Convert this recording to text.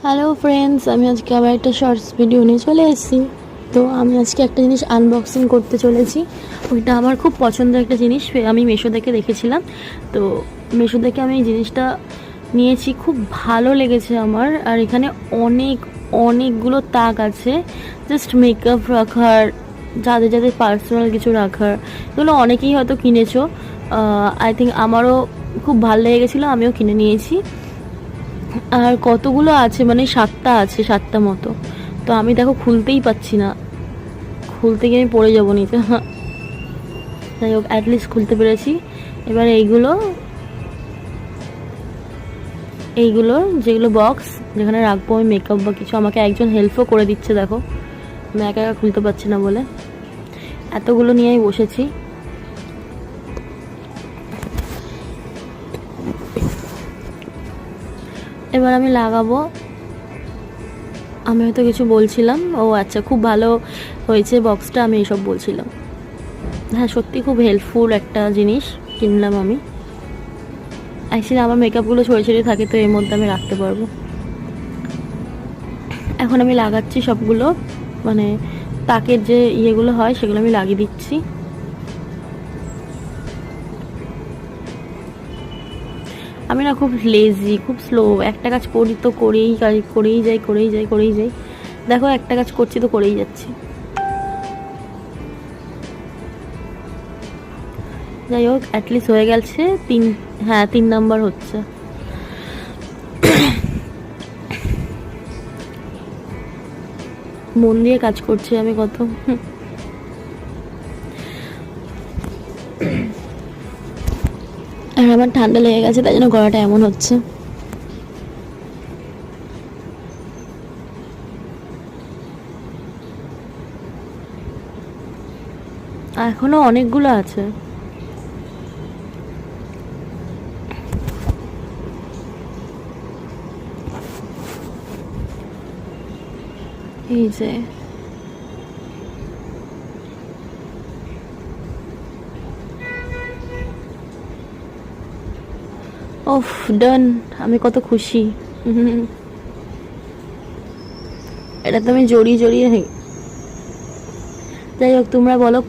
Hello friends, আমি আজকে আবার একটা শর্টস ভিডিও নিয়ে চলে এসেছি। তো আমি আজকে একটা জিনিস আনবক্সিং করতে চলেছি। ওইটা আমার খুব পছন্দের একটা জিনিস, আমি মিশো থেকে দেখেছিলাম। তো মিশো থেকে আমি এই জিনিসটা নিয়েছি, খুব ভালো লেগেছে আমার। আর এখানে অনেকগুলো তাক আছে, জাস্ট মেকআপ রাখার, যাদের যাদের পার্সোনাল কিছু রাখার। এগুলো অনেকেই হয়তো কিনেছো, আই থিঙ্ক আমারও খুব ভালো লেগে গেছিলো, আমিও কিনে নিয়েছি। আর কতগুলো আছে, মানে 7টা আছে, 7টা মতো। তো আমি দেখো খুলতেই পাচ্ছি না, খুলতে গিয়ে আমি পড়ে যাবো নিচে। যাই হোক, অ্যাটলিস্ট খুলতে পেরেছি। এবার এইগুলো যেগুলো বক্স, যেখানে রাখবো আমি মেকআপ বা কিছু, আমাকে একজন হেল্পও করে দিচ্ছে। দেখো আমি একা একা খুলতে পারছি না বলে এতগুলো নিয়েই বসেছি। এবার আমি লাগাবো। আমি হয়তো কিছু বলছিলাম, ও আচ্ছা, খুব ভালো হয়েছে বক্সটা, আমি এইসব বলছিলাম। হ্যাঁ, সত্যি খুব হেল্পফুল একটা জিনিস কিনলাম আমি। অ্যাকচুয়ালি আমার মেকআপগুলো ছড়িয়ে থাকে, তো এর মধ্যে আমি রাখতে পারবো। এখন আমি লাগাচ্ছি সবগুলো, মানে তাকের যে ইয়েগুলো হয় সেগুলো আমি লাগিয়ে দিচ্ছি। আমি না খুব লেজি, খুব স্লো, একটা কাজ করি তো করেই যাই। দেখো একটা কাজ করছি তো করেই যাচ্ছি। যাই হোক, অ্যাটলিস্ট হয়ে গেছে। হ্যাঁ, 3 নাম্বার হচ্ছে। মন দিয়ে কাজ করছি আমি কত। আর আমার ঠান্ডা লেগে গেছে, তাই জন্য গলাটা এমন হচ্ছে। এখনো অনেকগুলো আছে। এই যে ওফ, ডান। আমি কত খুশি। এটা তো আমি জড়িয়ে। যাই হোক, তোমরা বলো।